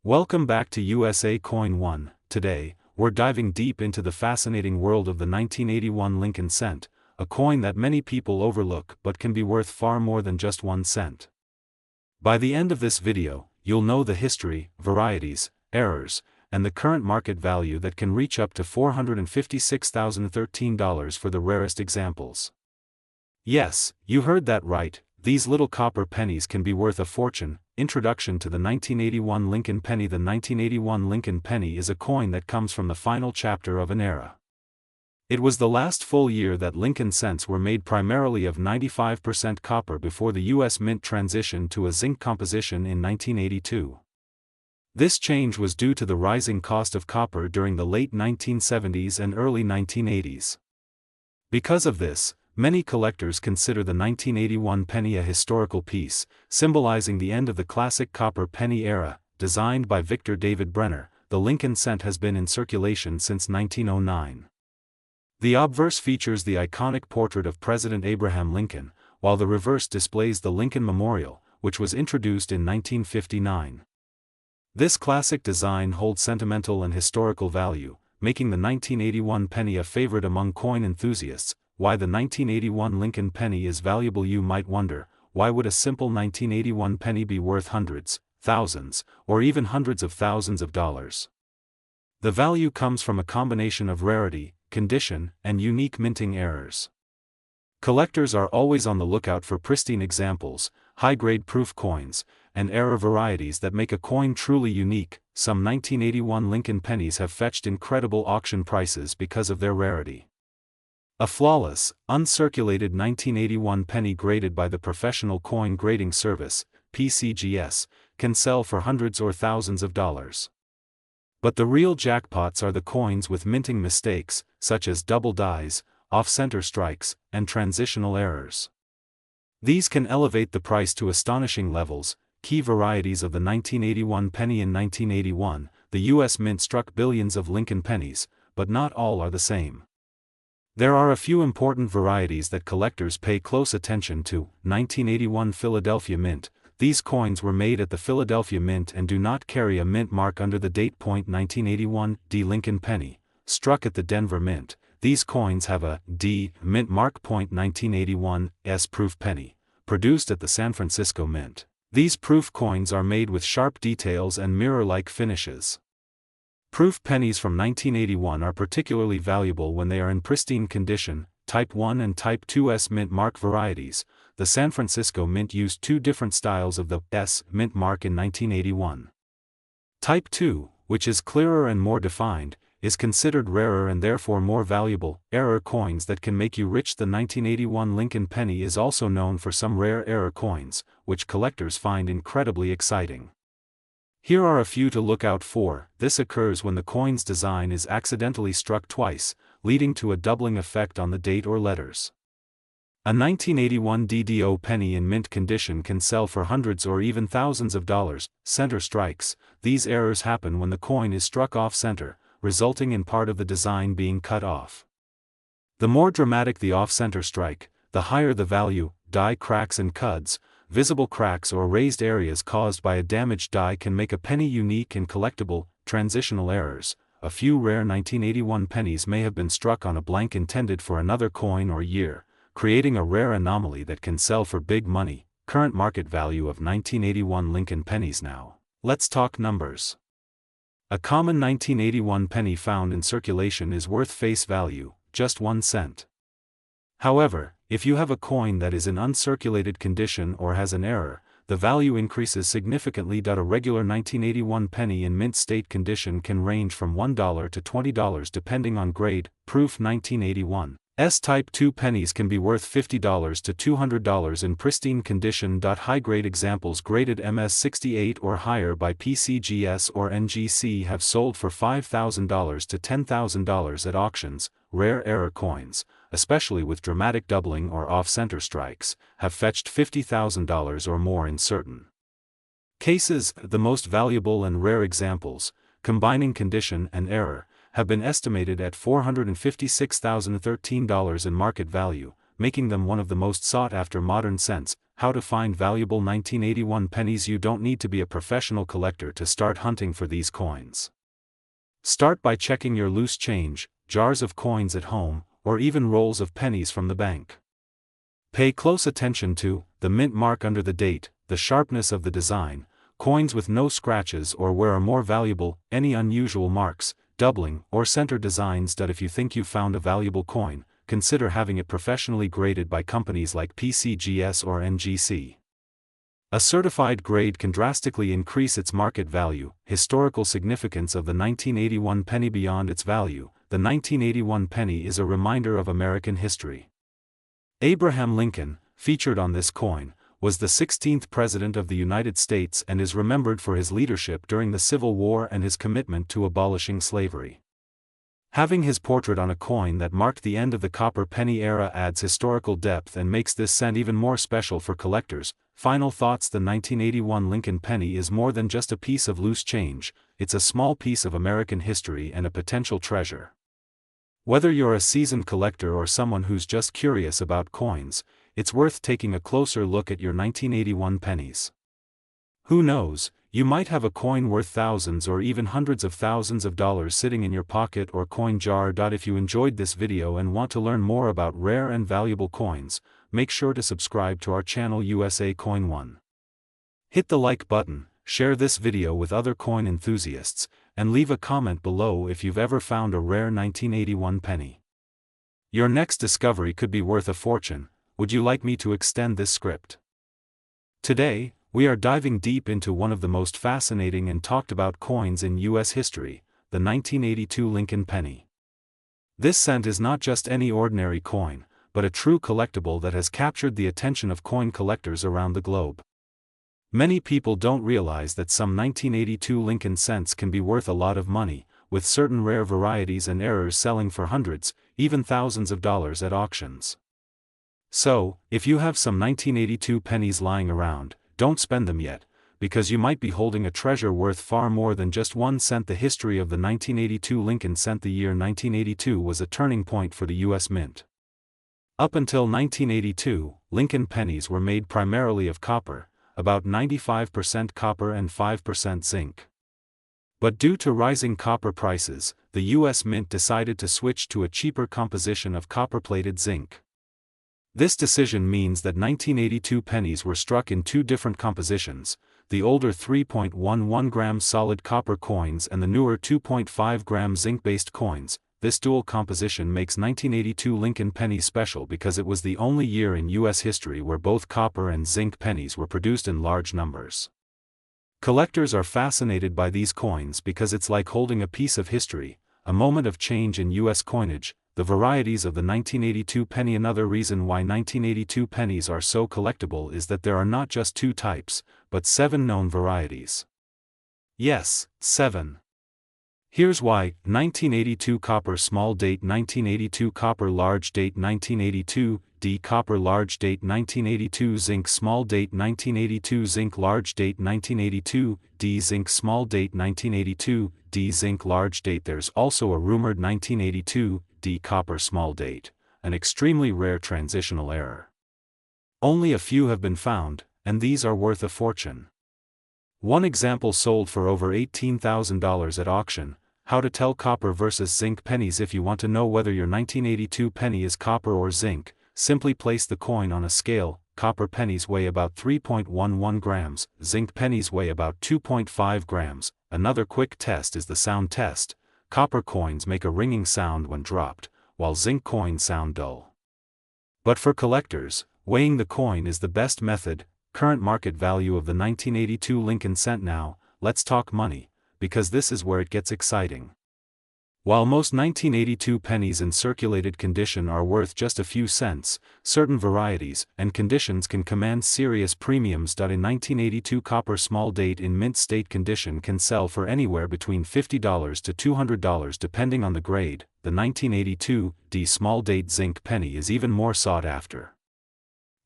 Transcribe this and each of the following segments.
Welcome back to USA Coin 1. Today, we're diving deep into the fascinating world of the 1981 Lincoln cent, a coin that many people overlook but can be worth far more than just 1 cent. By the end of this video, you'll know the history, varieties, errors, and the current market value that can reach up to $456,013 for the rarest examples. Yes, you heard that right, these little copper pennies can be worth a fortune. Introduction to the 1981 Lincoln penny. The 1981 Lincoln penny is a coin that comes from the final chapter of an era. It was the last full year that Lincoln cents were made primarily of 95% copper before the U.S. Mint transitioned to a zinc composition in 1982. This change was due to the rising cost of copper during the late 1970s and early 1980s. Because of this, many collectors consider the 1981 penny a historical piece, symbolizing the end of the classic copper penny era. Designed by Victor David Brenner, the Lincoln cent has been in circulation since 1909. The obverse features the iconic portrait of President Abraham Lincoln, while the reverse displays the Lincoln Memorial, which was introduced in 1959. This classic design holds sentimental and historical value, making the 1981 penny a favorite among coin enthusiasts. Why the 1981 Lincoln penny is valuable? You might wonder, why would a simple 1981 penny be worth hundreds, thousands, or even hundreds of thousands of dollars? The value comes from a combination of rarity, condition, and unique minting errors. Collectors are always on the lookout for pristine examples, high-grade proof coins, and error varieties that make a coin truly unique. Some 1981 Lincoln pennies have fetched incredible auction prices because of their rarity. A flawless, uncirculated 1981 penny graded by the Professional Coin Grading Service, PCGS, can sell for hundreds or thousands of dollars. But the real jackpots are the coins with minting mistakes, such as double dies, off-center strikes, and transitional errors. These can elevate the price to astonishing levels. Key varieties of the 1981 penny. In 1981, the U.S. Mint struck billions of Lincoln pennies, but not all are the same. There are a few important varieties that collectors pay close attention to. 1981 Philadelphia Mint. These coins were made at the Philadelphia Mint and do not carry a mint mark under the date. 1981 D Lincoln penny. Struck at the Denver Mint. These coins have a D mint mark. 1981 S proof penny. Produced at the San Francisco Mint. These proof coins are made with sharp details and mirror-like finishes. Proof pennies from 1981 are particularly valuable when they are in pristine condition. Type 1 and Type 2 S mint mark varieties. The San Francisco Mint used two different styles of the S mint mark in 1981. Type 2, which is clearer and more defined, is considered rarer and therefore more valuable. Error coins that can make you rich. The 1981 Lincoln penny is also known for some rare error coins, which collectors find incredibly exciting. Here are a few to look out for. This occurs when the coin's design is accidentally struck twice, leading to a doubling effect on the date or letters. A 1981 DDO penny in mint condition can sell for hundreds or even thousands of dollars. Center strikes. These errors happen when the coin is struck off-center, resulting in part of the design being cut off. The more dramatic the off-center strike, the higher the value. Die cracks and cuds. Visible cracks or raised areas caused by a damaged die can make a penny unique and collectible. Transitional errors. A few rare 1981 pennies may have been struck on a blank intended for another coin or year, creating a rare anomaly that can sell for big money. Current market value of 1981 Lincoln pennies. Now, let's talk numbers. A common 1981 penny found in circulation is worth face value, just 1 cent. However, if you have a coin that is in uncirculated condition or has an error, the value increases significantly. A regular 1981 penny in mint state condition can range from $1 to $20 depending on grade. Proof 1981 S Type 2 pennies can be worth $50 to $200 in pristine condition. High-grade examples graded MS68 or higher by PCGS or NGC have sold for $5,000 to $10,000 at auctions. Rare error coins, especially with dramatic doubling or off-center strikes, have fetched $50,000 or more in certain cases. The most valuable and rare examples, combining condition and error, have been estimated at $456,013 in market value. making them one of the most sought-after modern cents. How to find valuable 1981 pennies. You don't need to be a professional collector to start hunting for these coins. Start by checking your loose change, jars of coins at home, or even rolls of pennies from the bank. Pay close attention to the mint mark under the date, the sharpness of the design, coins with no scratches or where are more valuable, any unusual marks, doubling, or center designs. If you think you found a valuable coin, consider having it professionally graded by companies like PCGS or NGC. A certified grade can drastically increase its market value. Historical significance of the 1981 penny. Beyond its value, the 1981 penny is a reminder of American history. Abraham Lincoln, featured on this coin, was the 16th President of the United States and is remembered for his leadership during the Civil War and his commitment to abolishing slavery. Having his portrait on a coin that marked the end of the copper penny era adds historical depth and makes this cent even more special for collectors. Final thoughts. The 1981 Lincoln penny is more than just a piece of loose change, it's a small piece of American history and a potential treasure. Whether you're a seasoned collector or someone who's just curious about coins, it's worth taking a closer look at your 1981 pennies. Who knows, you might have a coin worth thousands or even hundreds of thousands of dollars sitting in your pocket or coin jar. If you enjoyed this video and want to learn more about rare and valuable coins, make sure to subscribe to our channel USA Coin 1. Hit the like button, share this video with other coin enthusiasts, and leave a comment below if you've ever found a rare 1981 penny. Your next discovery could be worth a fortune. Would you like me to extend this script? Today, we are diving deep into one of the most fascinating and talked about coins in U.S. history, the 1982 Lincoln penny. This cent is not just any ordinary coin, but a true collectible that has captured the attention of coin collectors around the globe. Many people don't realize that some 1982 Lincoln cents can be worth a lot of money, with certain rare varieties and errors selling for hundreds, even thousands of dollars at auctions. So, if you have some 1982 pennies lying around, don't spend them yet, because you might be holding a treasure worth far more than just 1 cent. The history of the 1982 Lincoln cent. The year 1982 was a turning point for the U.S. Mint. Up until 1982, Lincoln pennies were made primarily of copper, about 95% copper and 5% zinc. But due to rising copper prices, the U.S. Mint decided to switch to a cheaper composition of copper-plated zinc. This decision means that 1982 pennies were struck in 2 different compositions, the older 3.11 gram solid copper coins and the newer 2.5 gram zinc-based coins. This dual composition makes 1982 Lincoln penny special because it was the only year in U.S. history where both copper and zinc pennies were produced in large numbers. Collectors are fascinated by these coins because it's like holding a piece of history, a moment of change in U.S. coinage. The varieties of the 1982 penny. Another reason why 1982 pennies are so collectible is that there are not just 2 types, but 7 known varieties. Yes, 7. Here's why: 1982 copper small date, 1982 copper large date, 1982 D copper large date, 1982 zinc small date, 1982 zinc large date, 1982 D zinc small date, 1982 D zinc large date. There's also a rumored 1982 D copper small date, an extremely rare transitional error. Only a few have been found, and these are worth a fortune. One example sold for over $18,000 at auction. How to tell copper versus zinc pennies. If you want to know whether your 1982 penny is copper or zinc, simply place the coin on a scale. Copper pennies weigh about 3.11 grams, zinc pennies weigh about 2.5 grams. Another quick test is the sound test. Copper coins make a ringing sound when dropped, while zinc coins sound dull. But for collectors, weighing the coin is the best method. Current market value of the 1982 Lincoln cent. Now, let's talk money, because this is where it gets exciting. While most 1982 pennies in circulated condition are worth just a few cents, certain varieties and conditions can command serious premiums. A 1982 copper small date in mint state condition can sell for anywhere between $50 to $200 depending on the grade. The 1982 D small date zinc penny is even more sought after.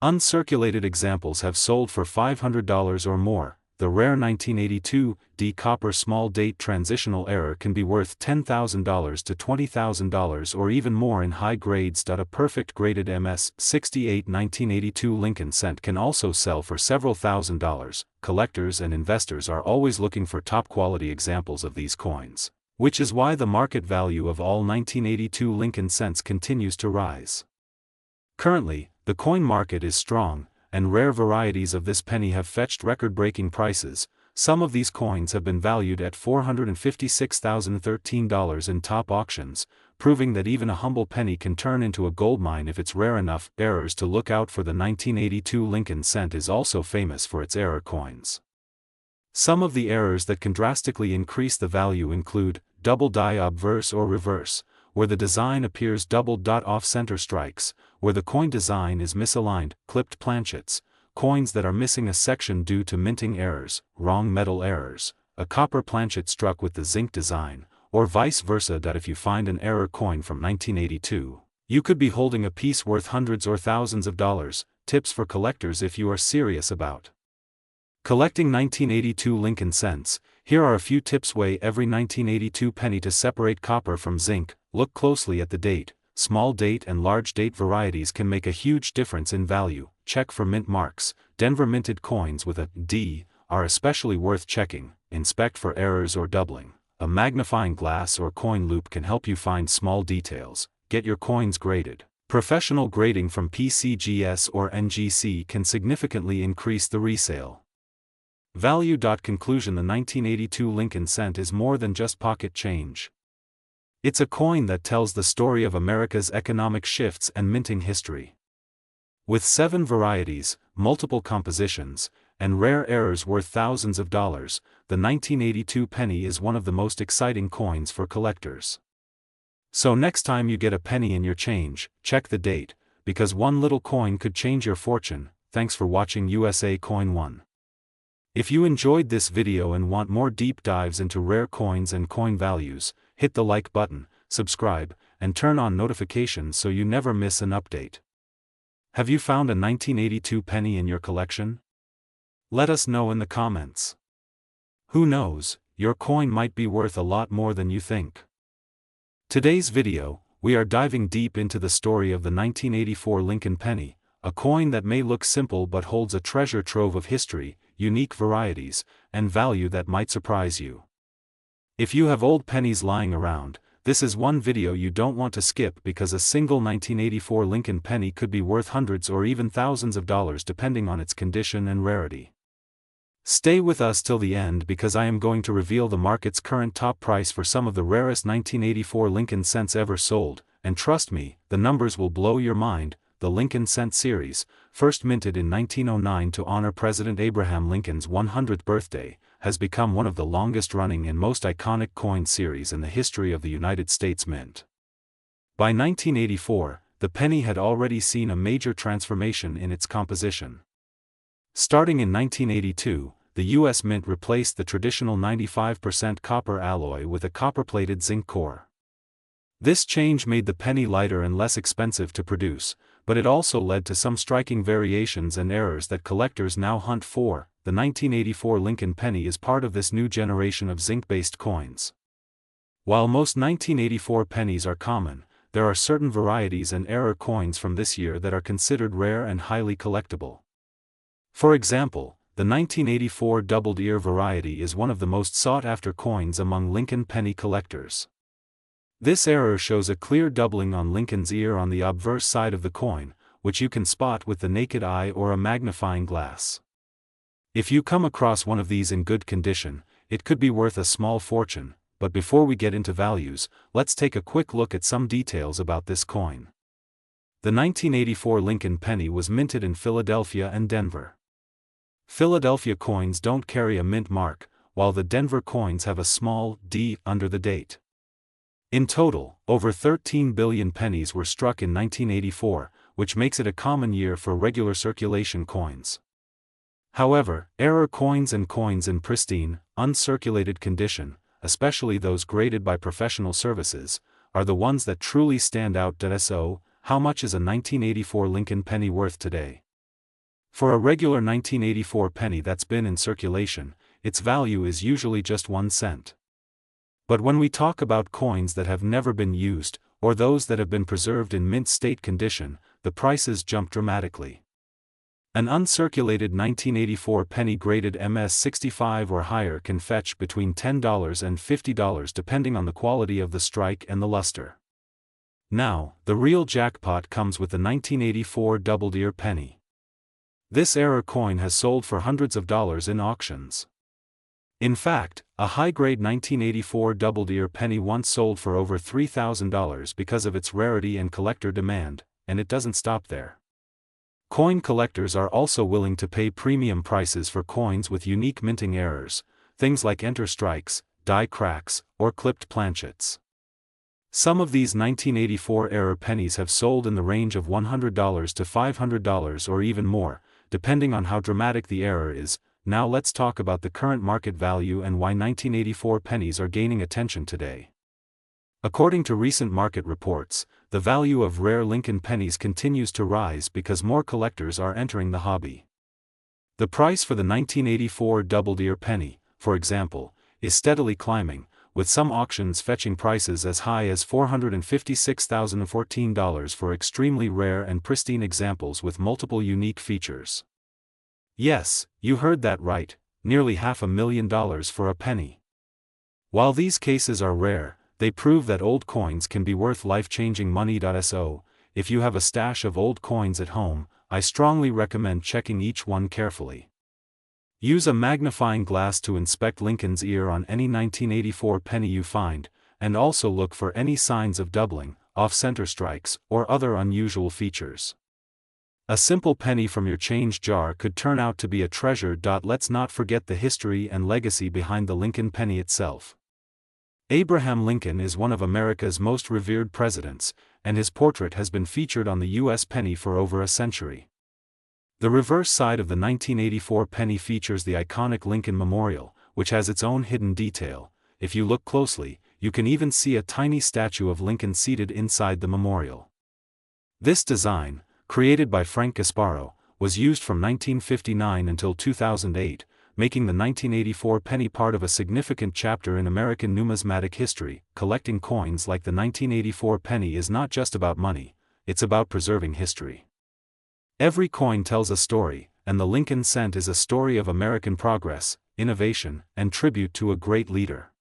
Uncirculated examples have sold for $500 or more. the rare 1982 D copper small date transitional error can be worth $10,000 to $20,000 or even more in high grades. A perfect graded MS-68 1982 Lincoln cent can also sell for several $1,000s. Collectors and investors are always looking for top-quality examples of these coins, which is why the market value of all 1982 Lincoln cents continues to rise. Currently, the coin market is strong, and rare varieties of this penny have fetched record-breaking prices. Some of these coins have been valued at $456,013 in top auctions, proving that even a humble penny can turn into a goldmine if it's rare enough. Errors to look out for. The 1982 Lincoln cent is also famous for its error coins. Some of the errors that can drastically increase the value include double die obverse or reverse, where the design appears doubled. Off-center strikes, where the coin design is misaligned. Clipped planchets, coins that are missing a section due to minting errors. Wrong metal errors, a copper planchet struck with the zinc design, or vice versa. If you find an error coin from 1982, you could be holding a piece worth hundreds or thousands of dollars. Tips for collectors if you are serious about collecting 1982 Lincoln cents. Here are a few tips. Weigh every 1982 penny to separate copper from zinc. Look closely at the date. Small date and large date varieties can make a huge difference in value. Check for mint marks. Denver minted coins with a D are especially worth checking. Inspect for errors or doubling. A magnifying glass or coin loop can help you find small details. Get your coins graded. Professional grading from PCGS or NGC can significantly increase the resale value. Conclusion: the 1982 Lincoln cent is more than just pocket change. It's a coin that tells the story of America's economic shifts and minting history. With 7 varieties, multiple compositions, and rare errors worth thousands of dollars, the 1982 penny is one of the most exciting coins for collectors. So next time you get a penny in your change, check the date, because one little coin could change your fortune. Thanks for watching USA Coin 1. If you enjoyed this video and want more deep dives into rare coins and coin values, hit the like button, subscribe, and turn on notifications so you never miss an update. Have you found a 1982 penny in your collection? Let us know in the comments. Who knows, your coin might be worth a lot more than you think. Today's video, we are diving deep into the story of the 1984 Lincoln penny, a coin that may look simple but holds a treasure trove of history, unique varieties, and value that might surprise you. If you have old pennies lying around, this is one video you don't want to skip, because a single 1984 Lincoln penny could be worth hundreds or even thousands of dollars depending on its condition and rarity. Stay with us till the end, because I am going to reveal the market's current top price for some of the rarest 1984 Lincoln cents ever sold, and trust me, the numbers will blow your mind. The Lincoln Cent series, first minted in 1909 to honor President Abraham Lincoln's 100th birthday, has become one of the longest-running and most iconic coin series in the history of the United States Mint. By 1984, the penny had already seen a major transformation in its composition. Starting in 1982, the U.S. Mint replaced the traditional 95% copper alloy with a copper-plated zinc core. This change made the penny lighter and less expensive to produce, but it also led to some striking variations and errors that collectors now hunt for. The 1984 Lincoln penny is part of this new generation of zinc-based coins. While most 1984 pennies are common, there are certain varieties and error coins from this year that are considered rare and highly collectible. For example, the 1984 doubled ear variety is one of the most sought-after coins among Lincoln penny collectors. This error shows a clear doubling on Lincoln's ear on the obverse side of the coin, which you can spot with the naked eye or a magnifying glass. If you come across one of these in good condition, it could be worth a small fortune. But before we get into values, let's take a quick look at some details about this coin. The 1984 Lincoln penny was minted in Philadelphia and Denver. Philadelphia coins don't carry a mint mark, while the Denver coins have a small D under the date. In total, over 13 billion pennies were struck in 1984, which makes it a common year for regular circulation coins. However, error coins and coins in pristine, uncirculated condition, especially those graded by professional services, are the ones that truly stand out. So, how much is a 1984 Lincoln penny worth today? For a regular 1984 penny that's been in circulation, its value is usually just 1 cent. But when we talk about coins that have never been used, or those that have been preserved in mint state condition, the prices jump dramatically. An uncirculated 1984 penny graded MS-65 or higher can fetch between $10 and $50 depending on the quality of the strike and the luster. Now, the real jackpot comes with the 1984 double-deer penny. This era coin has sold for hundreds of dollars in auctions. In fact, a high-grade 1984 double-deer penny once sold for over $3,000 because of its rarity and collector demand, and it doesn't stop there. Coin collectors are also willing to pay premium prices for coins with unique minting errors, things like enter strikes, die cracks, or clipped planchets. Some of these 1984-era pennies have sold in the range of $100 to $500 or even more, depending on how dramatic the error is. Now let's talk about the current market value and why 1984 pennies are gaining attention today. According to recent market reports, the value of rare Lincoln pennies continues to rise because more collectors are entering the hobby. The price for the 1984 double-deer penny, for example, is steadily climbing, with some auctions fetching prices as high as $456,014 for extremely rare and pristine examples with multiple unique features. Yes, you heard that right, nearly $500,000 for a penny. While these cases are rare, they prove that old coins can be worth life-changing money. So, if you have a stash of old coins at home, I strongly recommend checking each one carefully. Use a magnifying glass to inspect Lincoln's ear on any 1984 penny you find, and also look for any signs of doubling, off-center strikes, or other unusual features. A simple penny from your change jar could turn out to be a treasure. Let's not forget the history and legacy behind the Lincoln penny itself. Abraham Lincoln is one of America's most revered presidents, and his portrait has been featured on the U.S. penny for over a century. The reverse side of the 1984 penny features the iconic Lincoln Memorial, which has its own hidden detail. If you look closely, you can even see a tiny statue of Lincoln seated inside the memorial. This design, created by Frank Gasparo, was used from 1959 until 2008, making the 1984 penny part of a significant chapter in American numismatic history. Collecting coins like the 1984 penny is not just about money, it's about preserving history. Every coin tells a story, and the Lincoln cent is a story of American progress, innovation, and tribute to a great leader.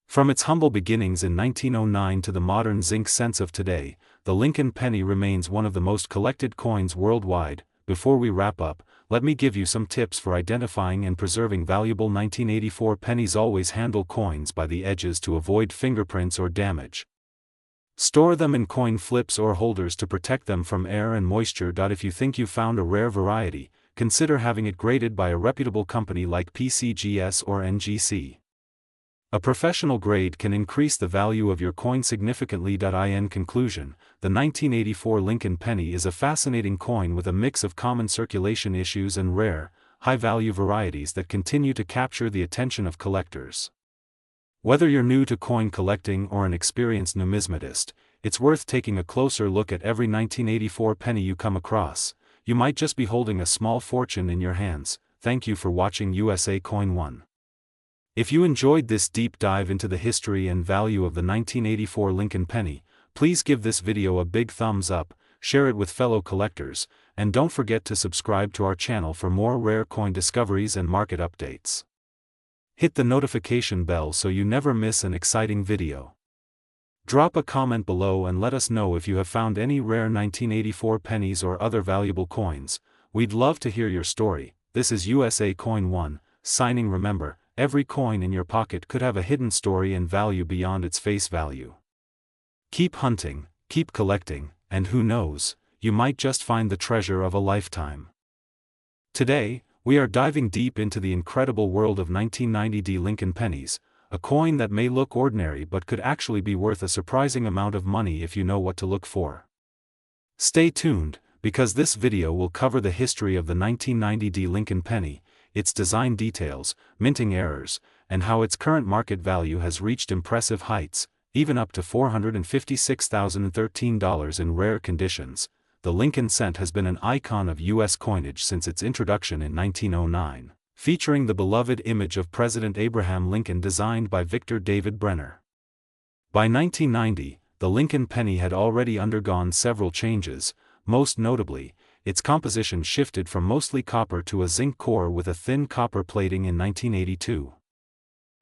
From its humble beginnings in 1909 to the modern zinc cents of today, the Lincoln penny remains one of the most collected coins worldwide. Before we wrap up, let me give you some tips for identifying and preserving valuable 1984 pennies. Always handle coins by the edges to avoid fingerprints or damage. Store them in coin flips or holders to protect them from air and moisture. If you think you found a rare variety, consider having it graded by a reputable company like PCGS or NGC. A professional grade can increase the value of your coin significantly. In conclusion, the 1984 Lincoln penny is a fascinating coin with a mix of common circulation issues and rare, high-value varieties that continue to capture the attention of collectors. Whether you're new to coin collecting or an experienced numismatist, it's worth taking a closer look at every 1984 penny you come across. You might just be holding a small fortune in your hands. Thank you for watching USA Coin 1. If you enjoyed this deep dive into the history and value of the 1984 Lincoln penny, please give this video a big thumbs up, share it with fellow collectors, and don't forget to subscribe to our channel for more rare coin discoveries and market updates. Hit the notification bell so you never miss an exciting video. Drop a comment below and let us know if you have found any rare 1984 pennies or other valuable coins. We'd love to hear your story. This is USA Coin 1, signing. Remember, every coin in your pocket could have a hidden story and value beyond its face value. Keep hunting, keep collecting, and who knows, you might just find the treasure of a lifetime. Today, we are diving deep into the incredible world of 1990 Lincoln pennies, a coin that may look ordinary but could actually be worth a surprising amount of money if you know what to look for. Stay tuned, because this video will cover the history of the 1990 Lincoln penny, its design details, minting errors, and how its current market value has reached impressive heights, even up to $456,013 in rare conditions. the Lincoln cent has been an icon of U.S. coinage since its introduction in 1909, featuring the beloved image of President Abraham Lincoln designed by Victor David Brenner. By 1990, the Lincoln penny had already undergone several changes. Most notably, its composition shifted from mostly copper to a zinc core with a thin copper plating in 1982.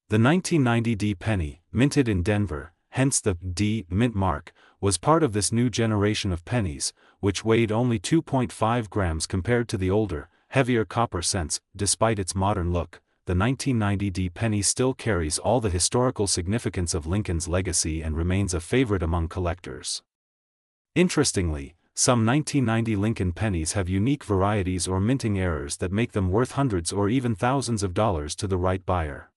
The 1990 D penny, minted in Denver, hence the D mint mark, was part of this new generation of pennies, which weighed only 2.5 grams compared to the older, heavier copper cents. Despite its modern look, the 1990 D penny still carries all the historical significance of Lincoln's legacy and remains a favorite among collectors. Interestingly, some 1990 Lincoln pennies have unique varieties or minting errors that make them worth hundreds or even thousands of dollars to the right buyer.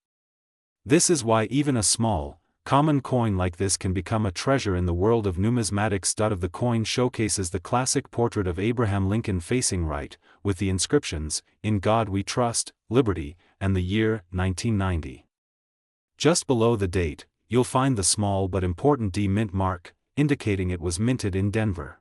This is why even a small, common coin like this can become a treasure in the world of numismatics. Of the coin showcases the classic portrait of Abraham Lincoln facing right, with the inscriptions, "In God We Trust," "Liberty," and the year, 1990. Just below the date, you'll find the small but important D mint mark, indicating it was minted in Denver.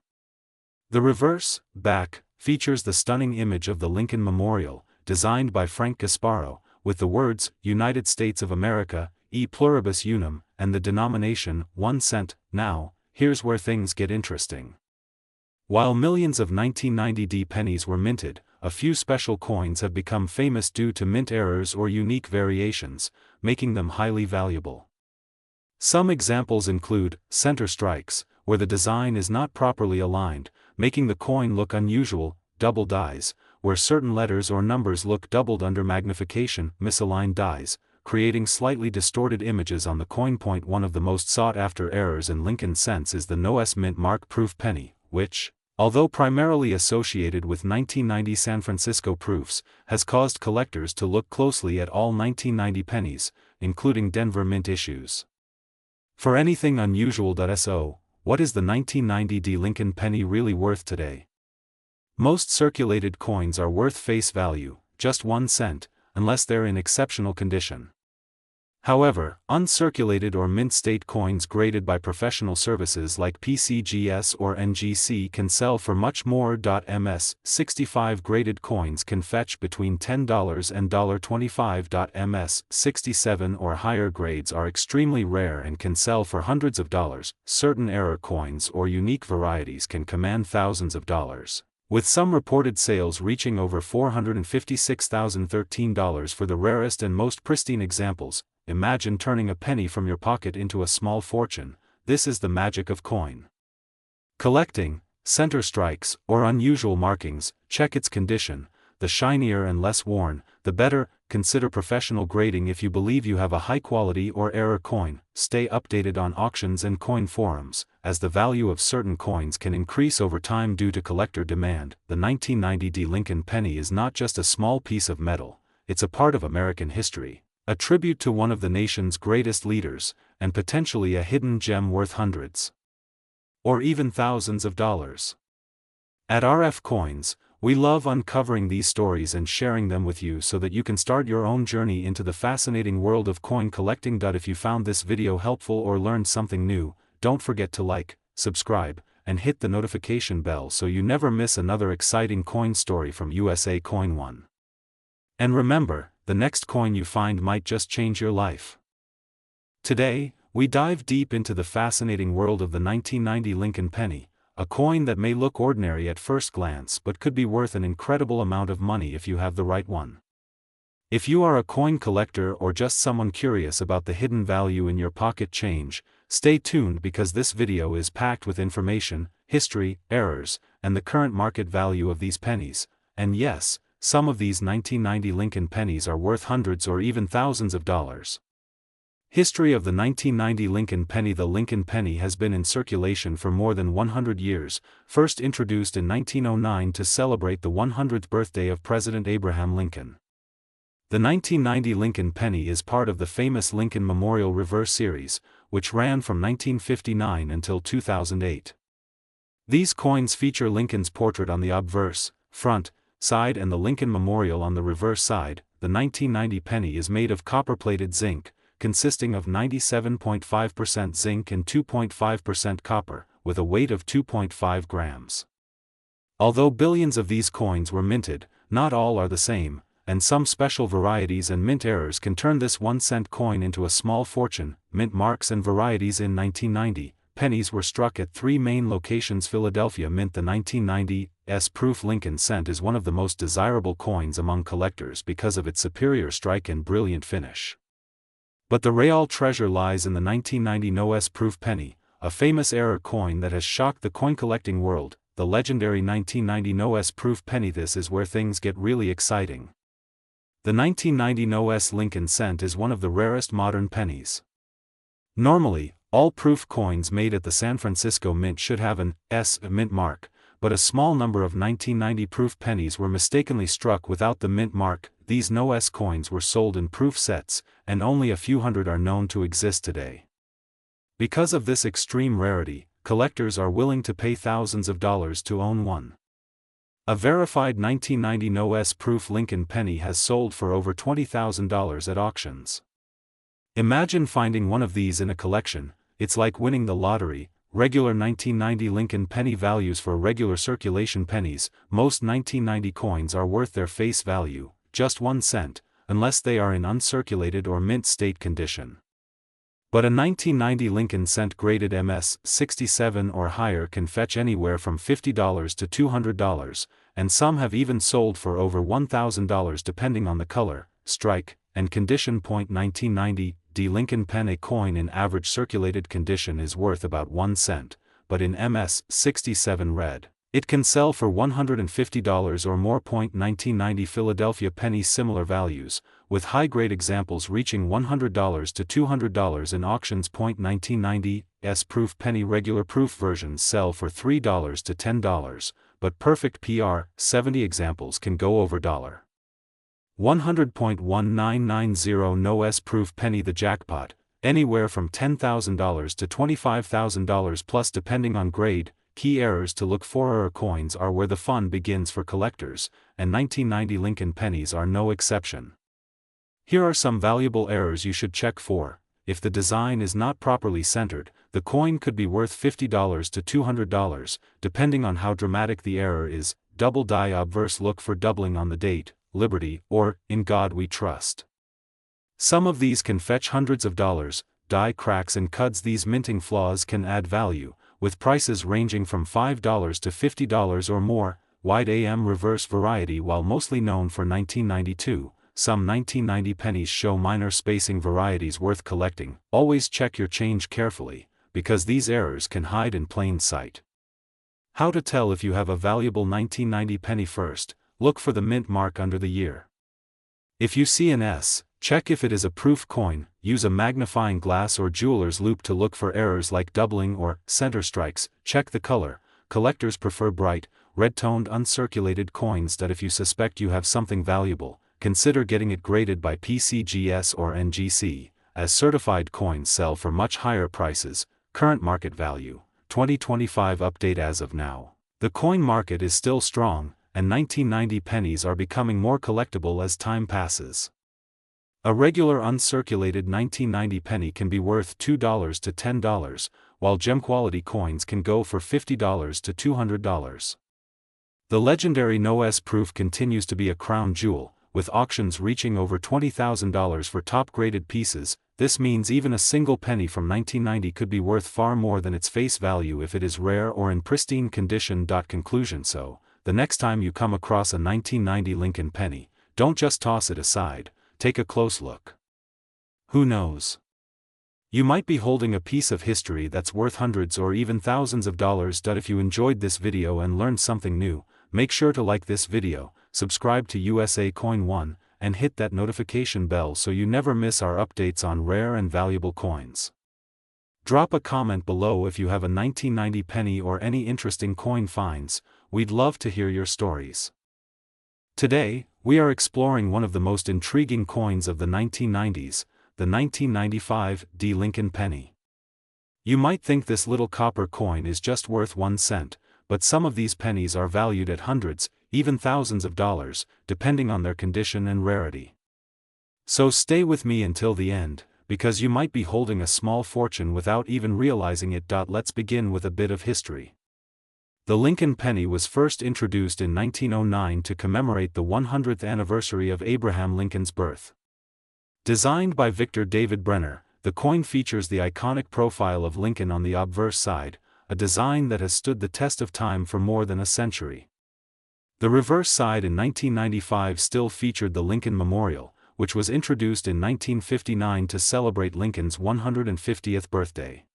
The reverse, back, features the stunning image of the Lincoln Memorial, designed by Frank Gasparo, with the words, "United States of America, e pluribus unum," and the denomination, 1 cent. Now, here's where things get interesting. While millions of 1990 D pennies were minted, a few special coins have become famous due to mint errors or unique variations, making them highly valuable. Some examples include center strikes, where the design is not properly aligned, making the coin look unusual; double dies, where certain letters or numbers look doubled under magnification; misaligned dies, creating slightly distorted images on the coin. One of the most sought-after errors in Lincoln cents is the No S mint mark proof penny, which, although primarily associated with 1990 San Francisco proofs, has caused collectors to look closely at all 1990 pennies, including Denver mint issues. For anything unusual. So, what is the 1990 D Lincoln penny really worth today? Most circulated coins are worth face value, just 1 cent, unless they're in exceptional condition. However, uncirculated or mint state coins graded by professional services like PCGS or NGC can sell for much more. MS 65 graded coins can fetch between $10 and $25. MS 67 or higher grades are extremely rare and can sell for hundreds of dollars. Certain error coins or unique varieties can command thousands of dollars, with some reported sales reaching over $456,013 for the rarest and most pristine examples. Imagine turning a penny from your pocket into a small fortune. This is the magic of coin collecting. Center strikes, or unusual markings, check its condition. The shinier and less worn, the better. Consider professional grading if you believe you have a high-quality or error coin. Stay updated on auctions and coin forums, as the value of certain coins can increase over time due to collector demand. The 1990 D Lincoln penny is not just a small piece of metal, it's a part of American history, a tribute to one of the nation's greatest leaders, and potentially a hidden gem worth hundreds or even thousands of dollars. At RF Coins, we love uncovering these stories and sharing them with you so that you can start your own journey into the fascinating world of coin collecting. If you found this video helpful or learned something new, don't forget to like, subscribe, and hit the notification bell so you never miss another exciting coin story from USA Coin One. And remember, the next coin you find might just change your life. Today, we dive deep into the fascinating world of the 1990 Lincoln penny, a coin that may look ordinary at first glance but could be worth an incredible amount of money if you have the right one. If you are a coin collector or just someone curious about the hidden value in your pocket change, stay tuned because this video is packed with information, history, errors, and the current market value of these pennies. And yes, some of these 1990 Lincoln pennies are worth hundreds or even thousands of dollars. History of the 1990 Lincoln penny. The Lincoln penny has been in circulation for more than 100 years, first introduced in 1909 to celebrate the 100th birthday of President Abraham Lincoln. The 1990 Lincoln penny is part of the famous Lincoln Memorial Reverse Series, which ran from 1959 until 2008. These coins feature Lincoln's portrait on the obverse, front, side and the Lincoln Memorial on the reverse side. The 1990 penny is made of copper-plated zinc, consisting of 97.5% zinc and 2.5% copper, with a weight of 2.5 grams. Although billions of these coins were minted, not all are the same, and some special varieties and mint errors can turn this 1-cent coin into a small fortune. Mint marks and varieties. In 1990, pennies were struck at 3 main locations. Philadelphia Mint. The 1990s proof Lincoln cent is one of the most desirable coins among collectors because of its superior strike and brilliant finish. But the real treasure lies in the 1990 NOS proof penny, a famous error coin that has shocked the coin collecting world, the legendary 1990 NOS proof penny. This is where things get really exciting. The 1990 NOS Lincoln cent is one of the rarest modern pennies. Normally, all proof coins made at the San Francisco Mint should have an S mint mark, but a small number of 1990 proof pennies were mistakenly struck without the mint mark. These NOS coins were sold in proof sets, and only a few hundred are known to exist today. Because of this extreme rarity, collectors are willing to pay thousands of dollars to own one. A verified 1990 NOS proof Lincoln penny has sold for over $20,000 at auctions. Imagine finding one of these in a collection. It's like winning the lottery. Regular 1990 Lincoln penny values. For regular circulation pennies, most 1990 coins are worth their face value, just 1 cent, unless they are in uncirculated or mint state condition. But a 1990 Lincoln cent graded MS 67 or higher can fetch anywhere from $50 to $200, and some have even sold for over $1,000 depending on the color, strike, and condition. 1990 D Lincoln pen. A coin in average circulated condition is worth about 1 cent, but in MS 67 red, it can sell for $150 or more. 1990 Philadelphia penny. Similar values, with high-grade examples reaching $100 to $200 in auctions. 1990s proof penny. Regular proof versions sell for $3 to $10, but perfect PR 70 examples can go over $100. 1990 NOS proof penny. The jackpot, anywhere from $10,000 to $25,000 plus depending on grade. Key errors to look for. Error coins are where the fun begins for collectors, and 1990 Lincoln pennies are no exception. Here are some valuable errors you should check for. If the design is not properly centered, the coin could be worth $50 to $200, depending on how dramatic the error is. Double die. Obverse. Look for doubling on the date, Liberty, or In God We Trust. Some of these can fetch hundreds of dollars. Die cracks and cuds. These minting flaws can add value, with prices ranging from $5 to $50 or more. Wide AM reverse variety. While mostly known for 1992, some 1990 pennies show minor spacing varieties worth collecting. Always check your change carefully, because these errors can hide in plain sight. How to tell if you have a valuable 1990 penny? First, look for the mint mark under the year. If you see an S, check if it is a proof coin. Use a magnifying glass or jeweler's loupe to look for errors like doubling or center strikes. Check the color. Collectors prefer bright, red-toned uncirculated coins. That if you suspect you have something valuable, consider getting it graded by PCGS or NGC, as certified coins sell for much higher prices. Current market value, 2025 update. As of now, the coin market is still strong, and 1990 pennies are becoming more collectible as time passes. A regular uncirculated 1990 penny can be worth $2 to $10, while gem-quality coins can go for $50 to $200. The legendary NOS proof continues to be a crown jewel, with auctions reaching over $20,000 for top-graded pieces. This means even a single penny from 1990 could be worth far more than its face value if it is rare or in pristine condition. Conclusion. So, the next time you come across a 1990 Lincoln penny, don't just toss it aside, take a close look. Who knows? You might be holding a piece of history that's worth hundreds or even thousands of dollars. If you enjoyed this video and learned something new, make sure to like this video, subscribe to USA Coin One, and hit that notification bell so you never miss our updates on rare and valuable coins. Drop a comment below if you have a 1990 penny or any interesting coin finds. We'd love to hear your stories. Today, we are exploring one of the most intriguing coins of the 1990s, the 1995 D Lincoln penny. You might think this little copper coin is just worth 1 cent, but some of these pennies are valued at hundreds, even thousands of dollars, depending on their condition and rarity. So stay with me until the end, because you might be holding a small fortune without even realizing it. Let's begin with a bit of history. The Lincoln penny was first introduced in 1909 to commemorate the 100th anniversary of Abraham Lincoln's birth. Designed by Victor David Brenner, the coin features the iconic profile of Lincoln on the obverse side, a design that has stood the test of time for more than a century. The reverse side in 1995 still featured the Lincoln Memorial, which was introduced in 1959 to celebrate Lincoln's 150th birthday.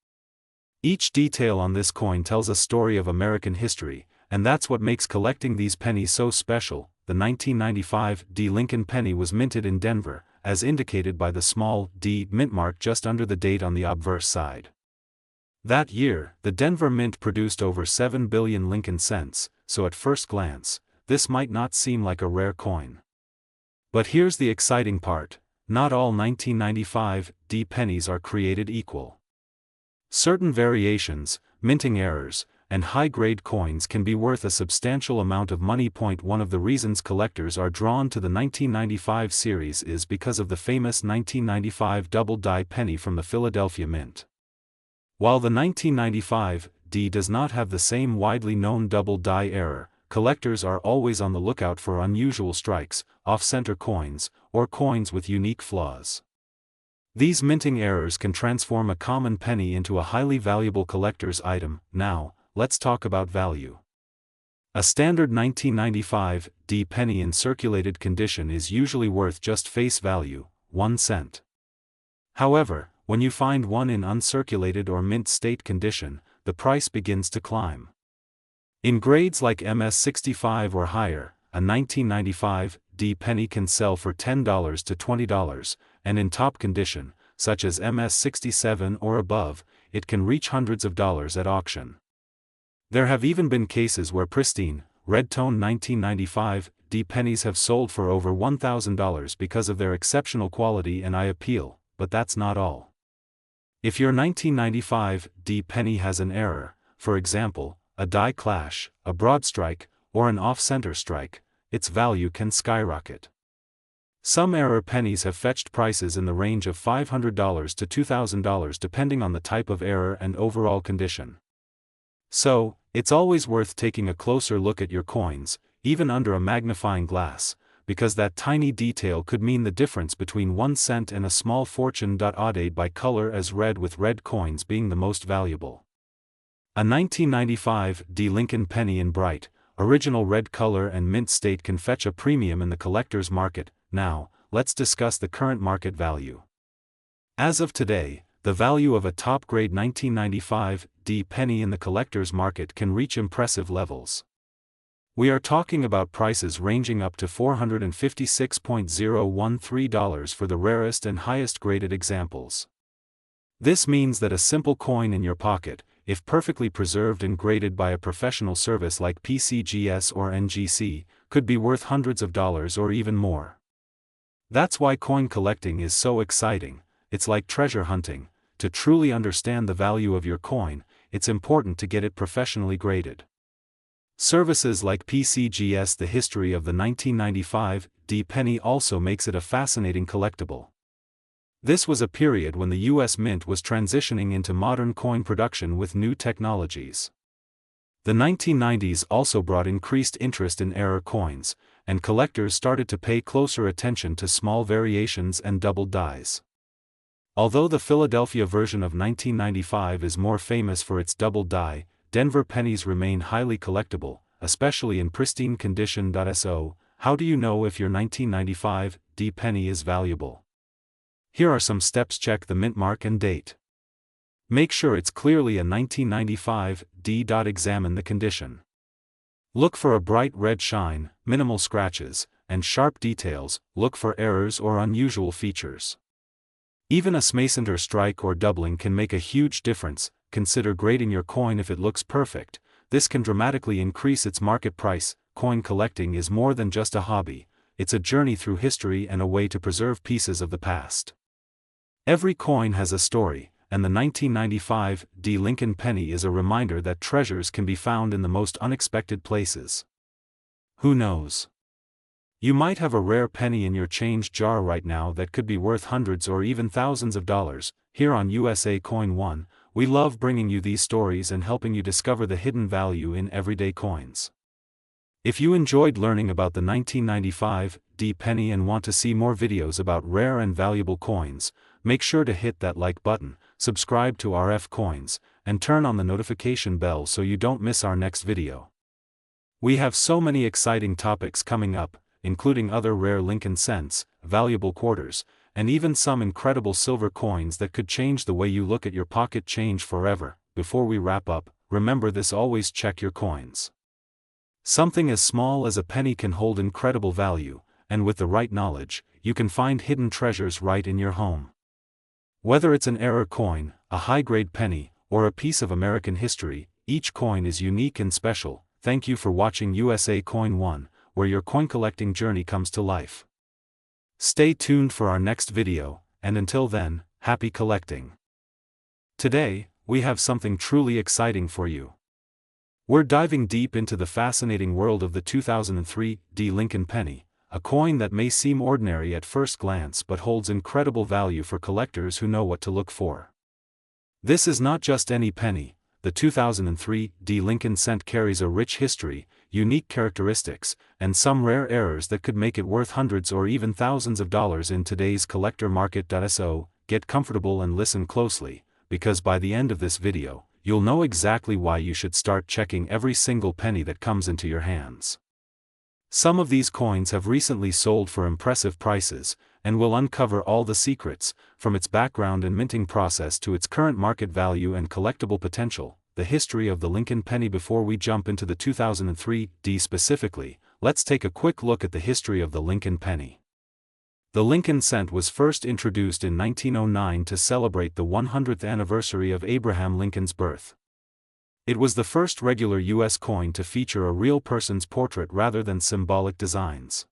Each detail on this coin tells a story of American history, and that's what makes collecting these pennies so special. The 1995 D Lincoln penny was minted in Denver, as indicated by the small D mint mark just under the date on the obverse side. That year, the Denver Mint produced over 7 billion Lincoln cents, so at first glance, this might not seem like a rare coin. But here's the exciting part: not all 1995 D pennies are created equal. Certain variations, minting errors, and high-grade coins can be worth a substantial amount of money. One of the reasons collectors are drawn to the 1995 series is because of the famous 1995 double-die penny from the Philadelphia Mint. While the 1995 D does not have the same widely known double-die error, collectors are always on the lookout for unusual strikes, off-center coins, or coins with unique flaws. These minting errors can transform a common penny into a highly valuable collector's item. Now, let's talk about value. A standard 1995 D penny in circulated condition is usually worth just face value, 1 cent. However, when you find one in uncirculated or mint state condition, the price begins to climb. In grades like MS65 or higher, a 1995 D penny can sell for $10 to $20, and in top condition, such as MS67 or above, it can reach hundreds of dollars at auction. There have even been cases where pristine, red-tone 1995 D pennies have sold for over $1,000 because of their exceptional quality and eye appeal, but that's not all. If your 1995 D penny has an error, for example, a die clash, a broad strike, or an off-center strike, its value can skyrocket. Some error pennies have fetched prices in the range of $500 to $2,000 depending on the type of error and overall condition. So, it's always worth taking a closer look at your coins, even under a magnifying glass, because that tiny detail could mean the difference between 1 cent and a small fortune. Odded by color as red, with red coins being the most valuable. A 1995 D Lincoln penny in bright, original red color and mint state can fetch a premium in the collector's market. Now, let's discuss the current market value. As of today, the value of a top-grade 1995 D penny in the collector's market can reach impressive levels. We are talking about prices ranging up to $456.013 for the rarest and highest-graded examples. This means that a simple coin in your pocket, if perfectly preserved and graded by a professional service like PCGS or NGC, could be worth hundreds of dollars or even more. That's why coin collecting is so exciting. It's like treasure hunting. To truly understand the value of your coin, it's important to get it professionally graded. Services like PCGS, the history of the 1995 D penny, also makes it a fascinating collectible. This was a period when the U.S. Mint was transitioning into modern coin production with new technologies. The 1990s also brought increased interest in error coins, and collectors started to pay closer attention to small variations and double dies. Although the Philadelphia version of 1995 is more famous for its double die, Denver pennies remain highly collectible, especially in pristine condition. So, how do you know if your 1995 D penny is valuable? Here are some steps. Check the mint mark and date. Make sure it's clearly a 1995 D. Examine the condition. Look for a bright red shine, minimal scratches, and sharp details. Look for errors or unusual features. Even a smacenter strike or doubling can make a huge difference. Consider grading your coin. If it looks perfect, this can dramatically increase its market price. Coin collecting is more than just a hobby, it's a journey through history and a way to preserve pieces of the past. Every coin has a story, and the 1995 D Lincoln penny is a reminder that treasures can be found in the most unexpected places. Who knows? You might have a rare penny in your change jar right now that could be worth hundreds or even thousands of dollars. Here on USA Coin One, we love bringing you these stories and helping you discover the hidden value in everyday coins. If you enjoyed learning about the 1995 D penny and want to see more videos about rare and valuable coins, make sure to hit that like button, subscribe to RF Coins, and turn on the notification bell so you don't miss our next video. We have so many exciting topics coming up, including other rare Lincoln cents, valuable quarters, and even some incredible silver coins that could change the way you look at your pocket change forever. Before we wrap up, remember this: always check your coins. Something as small as a penny can hold incredible value, and with the right knowledge, you can find hidden treasures right in your home. Whether it's an error coin, a high-grade penny, or a piece of American history, each coin is unique and special. Thank you for watching USA Coin 1, where your coin collecting journey comes to life. Stay tuned for our next video, and until then, happy collecting. Today, we have something truly exciting for you. We're diving deep into the fascinating world of the 2003 D Lincoln penny, a coin that may seem ordinary at first glance but holds incredible value for collectors who know what to look for. This is not just any penny. The 2003 D Lincoln cent carries a rich history, unique characteristics, and some rare errors that could make it worth hundreds or even thousands of dollars in today's collector market. So, get comfortable and listen closely, because by the end of this video, you'll know exactly why you should start checking every single penny that comes into your hands. Some of these coins have recently sold for impressive prices, and we'll uncover all the secrets, from its background and minting process to its current market value and collectible potential. The history of the Lincoln penny. Before we jump into the 2003 D specifically, let's take a quick look at the history of the Lincoln penny. The Lincoln cent was first introduced in 1909 to celebrate the 100th anniversary of Abraham Lincoln's birth. It was the first regular U.S. coin to feature a real person's portrait rather than symbolic designs.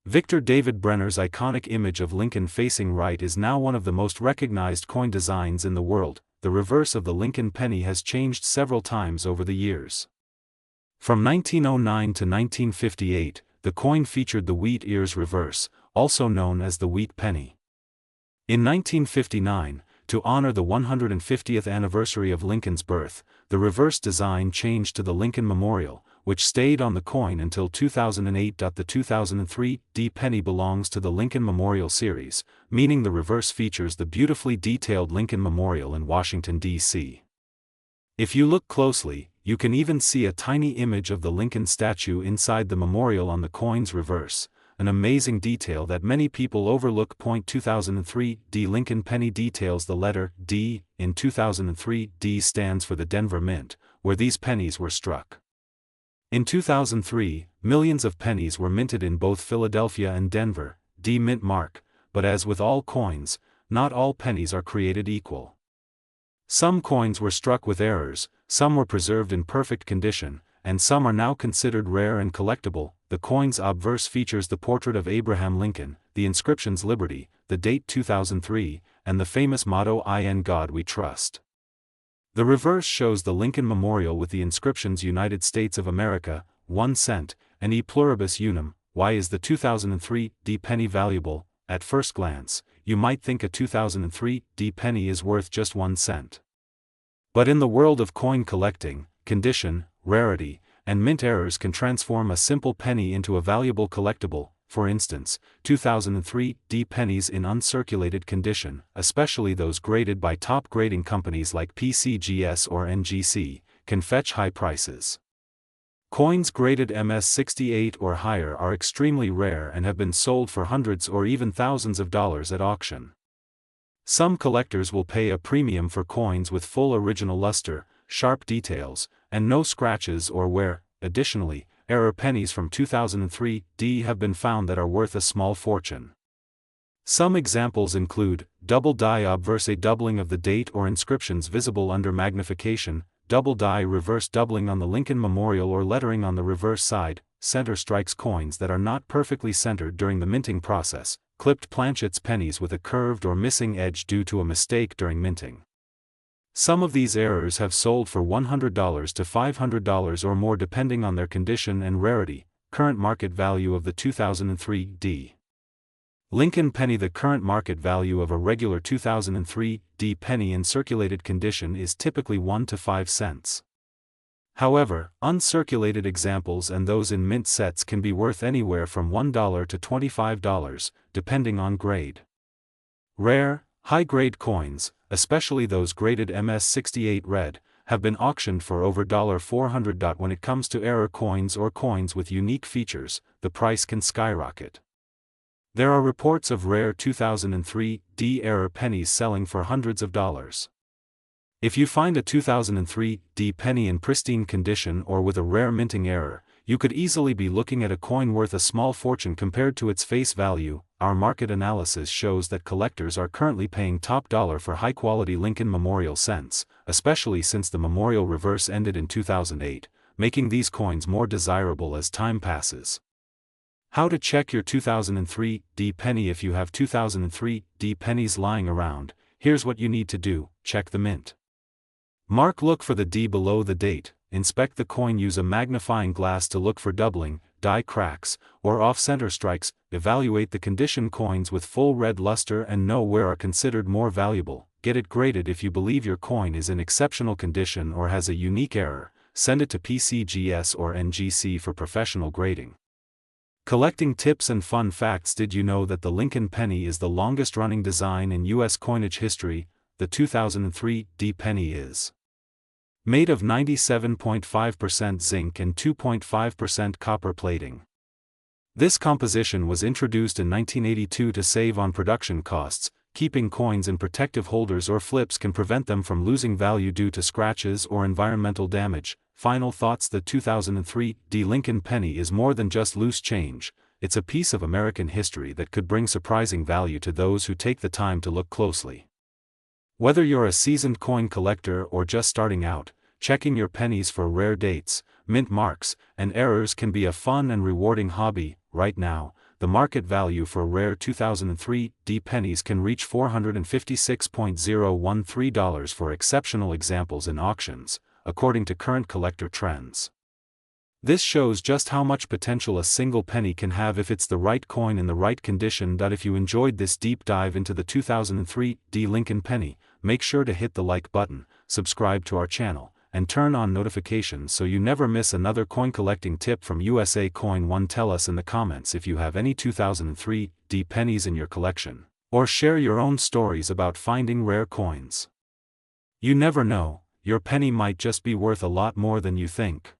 Victor David Brenner's iconic image of Lincoln facing right is now one of the most recognized coin designs in the world. The reverse of the Lincoln penny has changed several times over the years. From 1909 to 1958, the coin featured the wheat ears reverse, also known as the wheat penny. In 1959, to honor the 150th anniversary of Lincoln's birth, the reverse design changed to the Lincoln Memorial, which stayed on the coin until 2008. The 2003 D penny belongs to the Lincoln Memorial series, meaning the reverse features the beautifully detailed Lincoln Memorial in Washington, D.C. If you look closely, you can even see a tiny image of the Lincoln statue inside the memorial on the coin's reverse, an amazing detail that many people overlook. 2003 D Lincoln penny details the letter D in 2003. D stands for the Denver Mint, where these pennies were struck. In 2003, millions of pennies were minted in both Philadelphia and Denver, D mint mark, but as with all coins, not all pennies are created equal. Some coins were struck with errors, some were preserved in perfect condition, and some are now considered rare and collectible. The coin's obverse features the portrait of Abraham Lincoln, the inscriptions Liberty, the date 2003, and the famous motto "In God We Trust." The reverse shows the Lincoln Memorial with the inscriptions United States of America, 1 cent, and E pluribus unum. Why is the 2003 D penny valuable? At first glance, you might think a 2003 D penny is worth just 1 cent. But in the world of coin collecting, condition, rarity, and mint errors can transform a simple penny into a valuable collectible. For instance, 2003 D pennies in uncirculated condition, especially those graded by top grading companies like PCGS or NGC, can fetch high prices. Coins graded MS-68 or higher are extremely rare and have been sold for hundreds or even thousands of dollars at auction. Some collectors will pay a premium for coins with full original luster, sharp details, and no scratches or wear. Additionally, error pennies from 2003 D have been found that are worth a small fortune. Some examples include double die obverse, a doubling of the date or inscriptions visible under magnification, double die reverse, doubling on the Lincoln Memorial or lettering on the reverse side, center strikes, coins that are not perfectly centered during the minting process, clipped planchettes, pennies with a curved or missing edge due to a mistake during minting. Some of these errors have sold for $100 to $500 or more depending on their condition and rarity. Current market value of the 2003 D Lincoln penny. The current market value of a regular 2003 D penny in circulated condition is typically 1 to 5 cents. However, uncirculated examples and those in mint sets can be worth anywhere from $1 to $25, depending on grade. Rare, high-grade coins, especially those graded MS-68 red, have been auctioned for over $400. When it comes to error coins or coins with unique features, the price can skyrocket. There are reports of rare 2003 D error pennies selling for hundreds of dollars. If you find a 2003 D penny in pristine condition or with a rare minting error, you could easily be looking at a coin worth a small fortune compared to its face value. Our market analysis shows that collectors are currently paying top dollar for high-quality Lincoln Memorial cents, especially since the Memorial reverse ended in 2008, making these coins more desirable as time passes. How to check your 2003 D penny. If you have 2003 D pennies lying around, here's what you need to do: check the mint. Look for the D below the date, inspect the coin, use a magnifying glass to look for doubling, die cracks, or off-center strikes, evaluate the condition. Coins with full red luster and no wear are considered more valuable. Get it graded. If you believe your coin is in exceptional condition or has a unique error, send it to PCGS or NGC for professional grading. Collecting tips and fun facts. Did you know that the Lincoln penny is the longest-running design in U.S. coinage history? The 2003 D penny is made of 97.5% zinc and 2.5% copper plating. This composition was introduced in 1982 to save on production costs. Keeping coins in protective holders or flips can prevent them from losing value due to scratches or environmental damage. Final thoughts: the 2003 D Lincoln penny is more than just loose change. It's a piece of American history that could bring surprising value to those who take the time to look closely. Whether you're a seasoned coin collector or just starting out, checking your pennies for rare dates, mint marks, and errors can be a fun and rewarding hobby. Right now, the market value for rare 2003 D pennies can reach $456.013 for exceptional examples in auctions, according to current collector trends. This shows just how much potential a single penny can have if it's the right coin in the right condition. If you enjoyed this deep dive into the 2003 D Lincoln penny, make sure to hit the like button, subscribe to our channel, and turn on notifications so you never miss another coin collecting tip from USA Coin One. Tell us in the comments if you have any 2003 D pennies in your collection, or share your own stories about finding rare coins. You never know, your penny might just be worth a lot more than you think.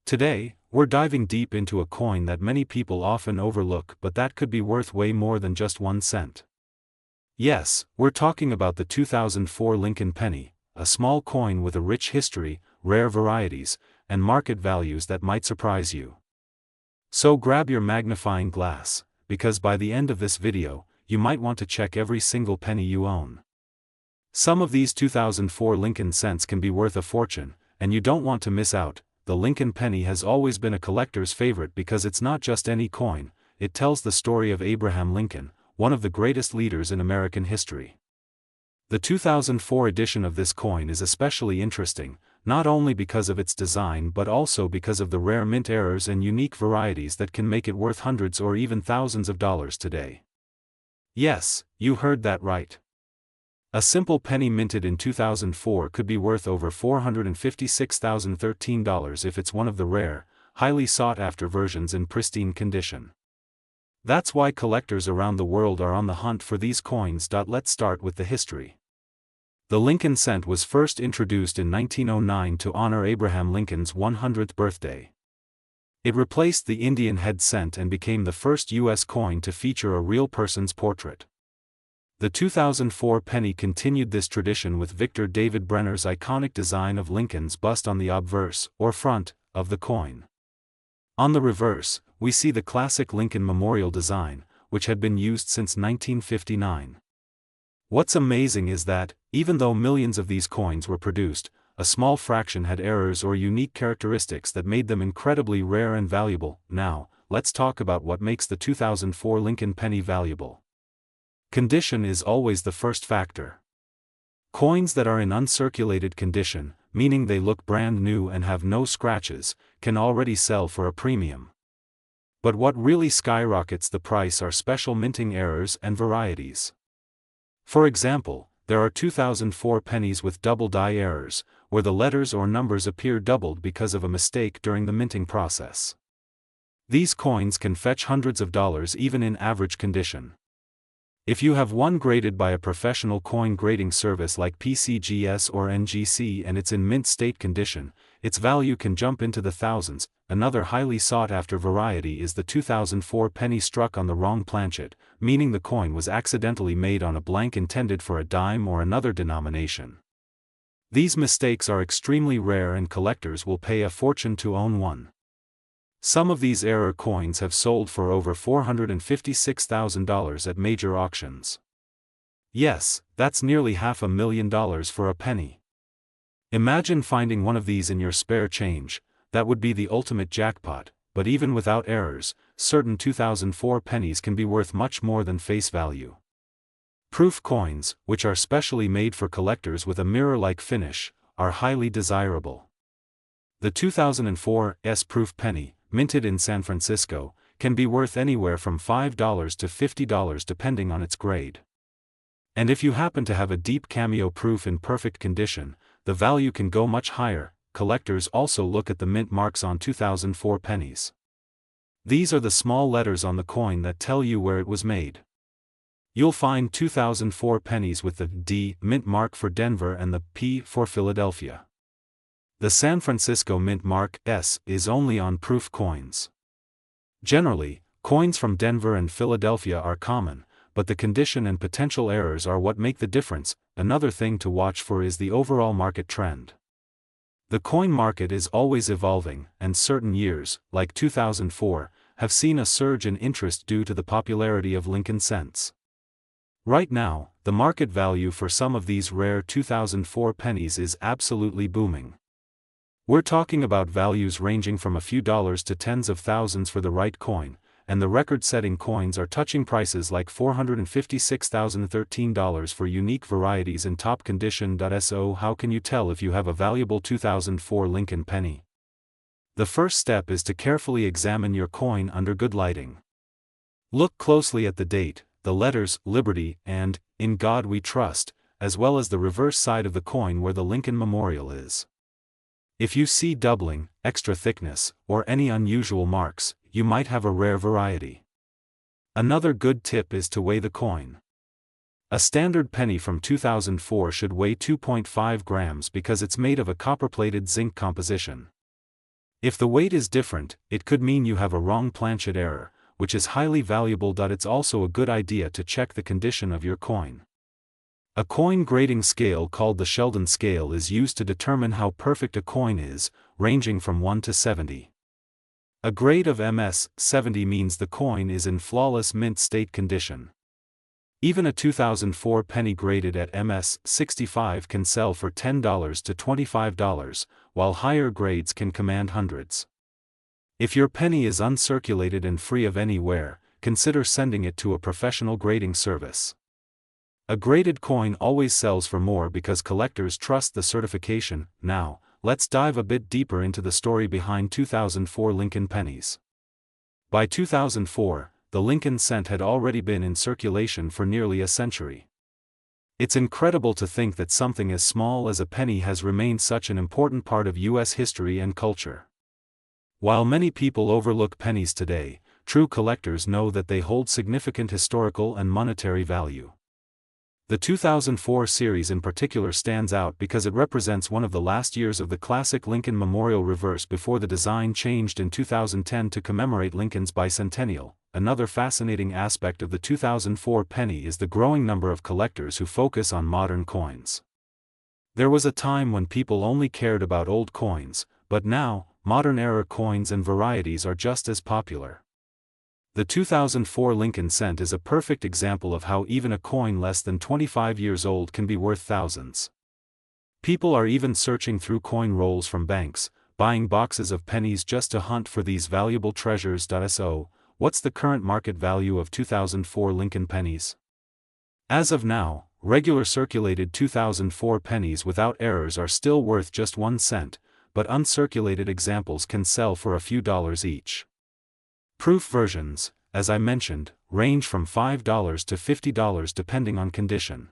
Today, we're diving deep into a coin that many people often overlook but that could be worth way more than just 1 cent. Yes, we're talking about the 2004 Lincoln penny, a small coin with a rich history, rare varieties, and market values that might surprise you. So grab your magnifying glass, because by the end of this video, you might want to check every single penny you own. Some of these 2004 Lincoln cents can be worth a fortune, and you don't want to miss out. The Lincoln penny has always been a collector's favorite because it's not just any coin, it tells the story of Abraham Lincoln, one of the greatest leaders in American history. The 2004 edition of this coin is especially interesting, not only because of its design but also because of the rare mint errors and unique varieties that can make it worth hundreds or even thousands of dollars today. Yes, you heard that right. A simple penny minted in 2004 could be worth over $456,013 if it's one of the rare, highly sought-after versions in pristine condition. That's why collectors around the world are on the hunt for these coins. Let's start with the history. The Lincoln cent was first introduced in 1909 to honor Abraham Lincoln's 100th birthday. It replaced the Indian head cent and became the first U.S. coin to feature a real person's portrait. The 2004 penny continued this tradition with Victor David Brenner's iconic design of Lincoln's bust on the obverse, or front, of the coin. On the reverse, we see the classic Lincoln Memorial design, which had been used since 1959. What's amazing is that, even though millions of these coins were produced, a small fraction had errors or unique characteristics that made them incredibly rare and valuable. Now, let's talk about what makes the 2004 Lincoln penny valuable. Condition is always the first factor. Coins that are in uncirculated condition, meaning they look brand new and have no scratches, can already sell for a premium. But what really skyrockets the price are special minting errors and varieties. For example, there are 2004 pennies with double die errors, where the letters or numbers appear doubled because of a mistake during the minting process. These coins can fetch hundreds of dollars even in average condition. If you have one graded by a professional coin grading service like PCGS or NGC and it's in mint state condition, its value can jump into the thousands. Another highly sought-after variety is the 2004 penny struck on the wrong planchet, meaning the coin was accidentally made on a blank intended for a dime or another denomination. These mistakes are extremely rare and collectors will pay a fortune to own one. Some of these error coins have sold for over $456,000 at major auctions. Yes, that's nearly $500,000 for a penny. Imagine finding one of these in your spare change. That would be the ultimate jackpot, but even without errors, certain 2004 pennies can be worth much more than face value. Proof coins, which are specially made for collectors with a mirror-like finish, are highly desirable. The 2004 S-proof penny, minted in San Francisco, can be worth anywhere from $5 to $50 depending on its grade. And if you happen to have a deep cameo proof in perfect condition, the value can go much higher. Collectors also look at the mint marks on 2004 pennies. These are the small letters on the coin that tell you where it was made. You'll find 2004 pennies with the D mint mark for Denver and the P for Philadelphia. The San Francisco mint mark S is only on proof coins. Generally, coins from Denver and Philadelphia are common, but the condition and potential errors are what make the difference. Another thing to watch for is the overall market trend. The coin market is always evolving, and certain years, like 2004, have seen a surge in interest due to the popularity of Lincoln cents. Right now, the market value for some of these rare 2004 pennies is absolutely booming. We're talking about values ranging from a few dollars to tens of thousands for the right coin, and the record-setting coins are touching prices like $456,013 for unique varieties in top condition. So how can you tell if you have a valuable 2004 Lincoln penny? The first step is to carefully examine your coin under good lighting. Look closely at the date, the letters Liberty and In God We Trust, as well as the reverse side of the coin where the Lincoln Memorial is. If you see doubling, extra thickness, or any unusual marks, you might have a rare variety. Another good tip is to weigh the coin. A standard penny from 2004 should weigh 2.5 grams because it's made of a copper-plated zinc composition. If the weight is different, it could mean you have a wrong planchet error, which is highly valuable. It's also a good idea to check the condition of your coin. A coin grading scale called the Sheldon scale is used to determine how perfect a coin is, ranging from 1 to 70. A grade of MS 70 means the coin is in flawless mint state condition. Even a 2004 penny graded at MS 65 can sell for $10 to $25, while higher grades can command hundreds. If your penny is uncirculated and free of any wear, consider sending it to a professional grading service. A graded coin always sells for more because collectors trust the certification. Now, let's dive a bit deeper into the story behind 2004 Lincoln pennies. By 2004, the Lincoln cent had already been in circulation for nearly a century. It's incredible to think that something as small as a penny has remained such an important part of U.S. history and culture. While many people overlook pennies today, true collectors know that they hold significant historical and monetary value. The 2004 series in particular stands out because it represents one of the last years of the classic Lincoln Memorial reverse before the design changed in 2010 to commemorate Lincoln's bicentennial. Another fascinating aspect of the 2004 penny is the growing number of collectors who focus on modern coins. There was a time when people only cared about old coins, but now, modern era coins and varieties are just as popular. The 2004 Lincoln cent is a perfect example of how even a coin less than 25 years old can be worth thousands. People are even searching through coin rolls from banks, buying boxes of pennies just to hunt for these valuable treasures. So, what's the current market value of 2004 Lincoln pennies? As of now, regular circulated 2004 pennies without errors are still worth just 1 cent, but uncirculated examples can sell for a few dollars each. Proof versions, as I mentioned, range from $5 to $50 depending on condition.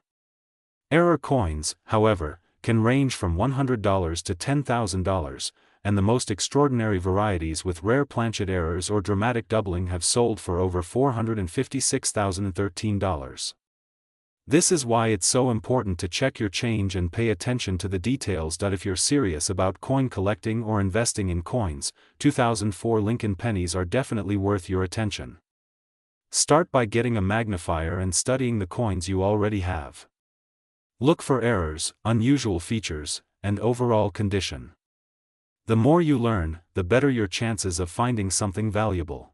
Error coins, however, can range from $100 to $10,000, and the most extraordinary varieties with rare planchet errors or dramatic doubling have sold for over $456,013. This is why it's so important to check your change and pay attention to the details. If you're serious about coin collecting or investing in coins, 2004 Lincoln pennies are definitely worth your attention. Start by getting a magnifier and studying the coins you already have. Look for errors, unusual features, and overall condition. The more you learn, the better your chances of finding something valuable.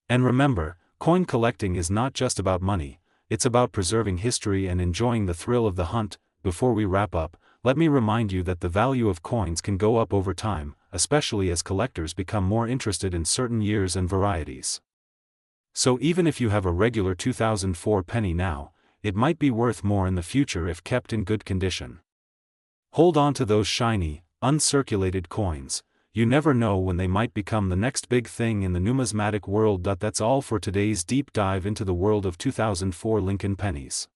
And remember, coin collecting is not just about money, it's about preserving history and enjoying the thrill of the hunt. Before we wrap up, let me remind you that the value of coins can go up over time, especially as collectors become more interested in certain years and varieties. So even if you have a regular 2004 penny now, it might be worth more in the future if kept in good condition. Hold on to those shiny, uncirculated coins. You never know when they might become the next big thing in the numismatic world. That's all for today's deep dive into the world of 2004 Lincoln pennies.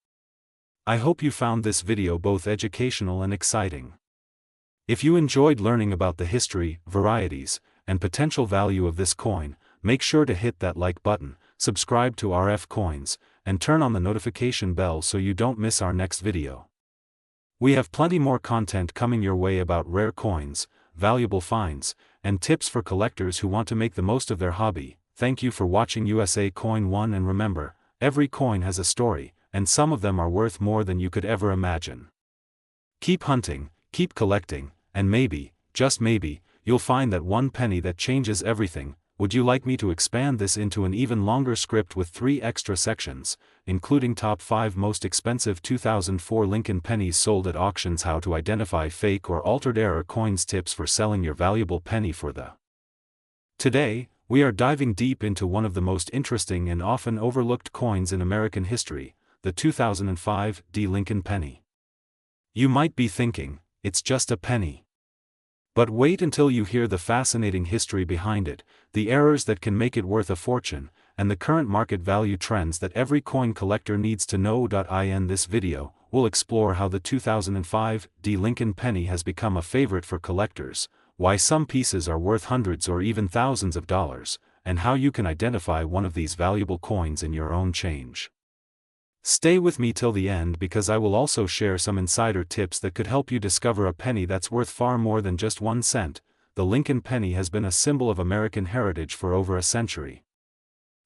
I hope you found this video both educational and exciting. If you enjoyed learning about the history, varieties, and potential value of this coin, make sure to hit that like button, subscribe to RF Coins, and turn on the notification bell so you don't miss our next video. We have plenty more content coming your way about rare coins, valuable finds, and tips for collectors who want to make the most of their hobby. Thank you for watching USA Coin 1, and remember, every coin has a story, and some of them are worth more than you could ever imagine. Keep hunting, keep collecting, and maybe, just maybe, you'll find that one penny that changes everything. Would you like me to expand this into an even longer script with 3 extra sections, including top 5 most expensive 2004 Lincoln pennies sold at auctions, how to identify fake or altered error coins, tips for selling your valuable penny for the... Today, we are diving deep into one of the most interesting and often overlooked coins in American history, the 2005 Lincoln penny. You might be thinking, it's just a penny. But wait until you hear the fascinating history behind it, the errors that can make it worth a fortune, and the current market value trends that every coin collector needs to know. In this video, we'll explore how the 2005 Lincoln penny has become a favorite for collectors, why some pieces are worth hundreds or even thousands of dollars, and how you can identify one of these valuable coins in your own change. Stay with me till the end, because I will also share some insider tips that could help you discover a penny that's worth far more than just 1 cent. The Lincoln penny has been a symbol of American heritage for over a century.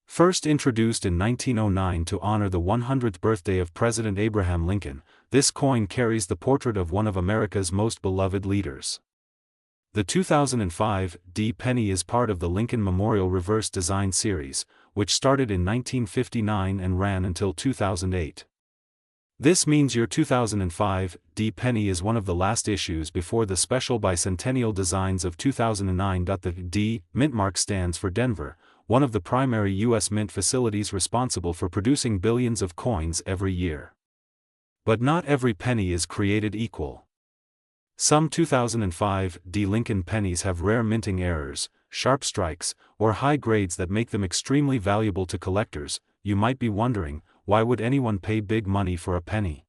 First introduced in 1909 to honor the 100th birthday of President Abraham Lincoln, this coin carries the portrait of one of America's most beloved leaders. The 2005 penny is part of the Lincoln Memorial Reverse Design Series, which started in 1959 and ran until 2008. This means your 2005 penny is one of the last issues before the special bicentennial designs of 2009. The mint mark stands for Denver, one of the primary U.S. mint facilities responsible for producing billions of coins every year. But not every penny is created equal. Some 2005 Lincoln pennies have rare minting errors, sharp strikes, or high grades that make them extremely valuable to collectors. You might be wondering, why would anyone pay big money for a penny?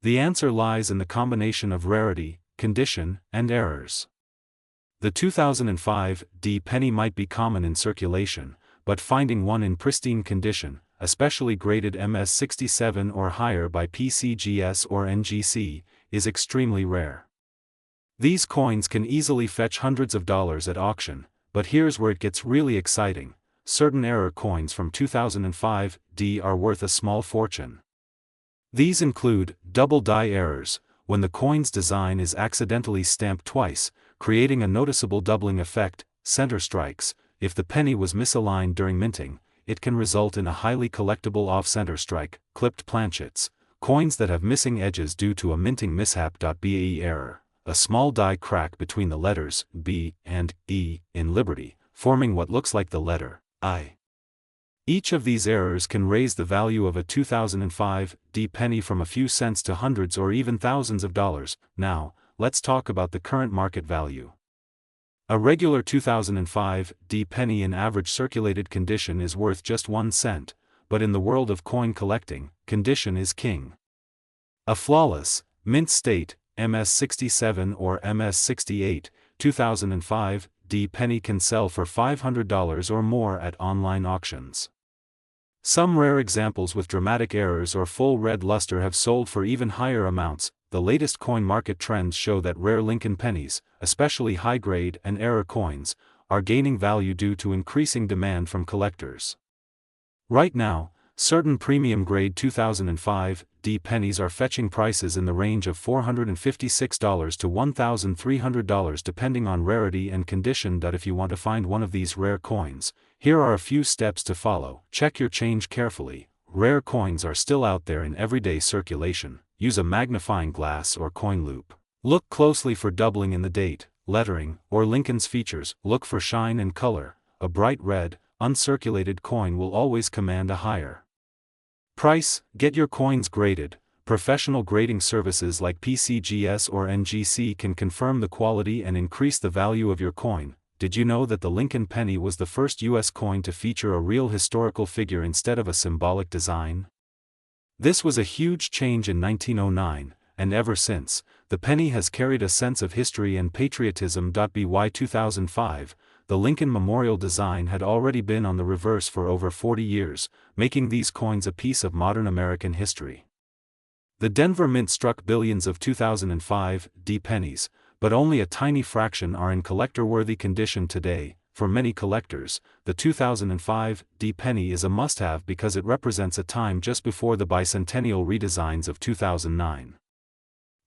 The answer lies in the combination of rarity, condition, and errors. The 2005 penny might be common in circulation, but finding one in pristine condition, especially graded MS67 or higher by PCGS or NGC, is extremely rare. These coins can easily fetch hundreds of dollars at auction, but here's where it gets really exciting. Certain error coins from 2005 are worth a small fortune. These include double die errors, when the coin's design is accidentally stamped twice, creating a noticeable doubling effect, center strikes. If the penny was misaligned during minting, it can result in a highly collectible off-center strike, clipped planchets, coins that have missing edges due to a minting mishap. BAE error, a small die crack between the letters B and E in Liberty, forming what looks like the letter I. Each of these errors can raise the value of a 2005 penny from a few cents to hundreds or even thousands of dollars. Now, let's talk about the current market value. A regular 2005 D penny in average circulated condition is worth just 1 cent, but in the world of coin collecting, condition is king. A flawless, mint state, MS-67 or MS-68, 2005 D penny can sell for $500 or more at online auctions. Some rare examples with dramatic errors or full red luster have sold for even higher amounts. The latest coin market trends show that rare Lincoln pennies, especially high-grade and error coins, are gaining value due to increasing demand from collectors. Right now, certain premium-grade 2005 D pennies are fetching prices in the range of $456 to $1,300 depending on rarity and condition. If you want to find one of these rare coins, here are a few steps to follow. Check your change carefully. Rare coins are still out there in everyday circulation. Use a magnifying glass or coin loop. Look closely for doubling in the date, lettering, or Lincoln's features. Look for shine and color. A bright red, uncirculated coin will always command a higher price. Get your coins graded. Professional grading services like PCGS or NGC can confirm the quality and increase the value of your coin. Did you know that the Lincoln penny was the first U.S. coin to feature a real historical figure instead of a symbolic design? This was a huge change in 1909, and ever since, the penny has carried a sense of history and patriotism. By 2005, the Lincoln Memorial design had already been on the reverse for over 40 years, making these coins a piece of modern American history. The Denver Mint struck billions of 2005 D pennies, but only a tiny fraction are in collector-worthy condition today. For many collectors, the 2005 D penny is a must-have because it represents a time just before the bicentennial redesigns of 2009.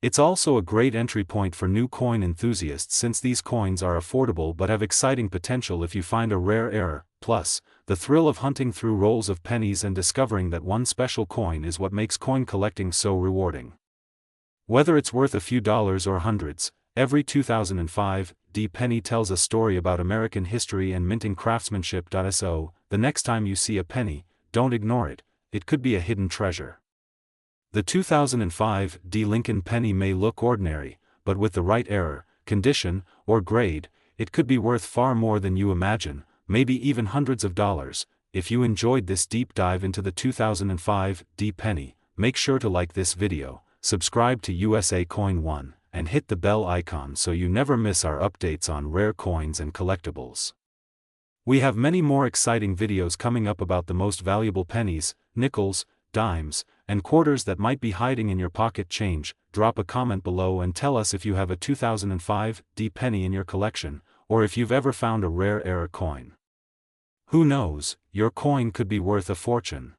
It's also a great entry point for new coin enthusiasts since these coins are affordable but have exciting potential if you find a rare error. Plus, the thrill of hunting through rolls of pennies and discovering that one special coin is what makes coin collecting so rewarding. Whether it's worth a few dollars or hundreds, every 2005 D penny tells a story about American history and minting craftsmanship. So, the next time you see a penny, don't ignore it. It could be a hidden treasure. The 2005 D Lincoln penny may look ordinary, but with the right error, condition, or grade, it could be worth far more than you imagine, maybe even hundreds of dollars. If you enjoyed this deep dive into the 2005 D penny, make sure to like this video, subscribe to USA Coin 1, and hit the bell icon so you never miss our updates on rare coins and collectibles. We have many more exciting videos coming up about the most valuable pennies, nickels, dimes, and quarters that might be hiding in your pocket change. Drop a comment below and tell us if you have a 2005 D penny in your collection, or if you've ever found a rare error coin. Who knows, your coin could be worth a fortune.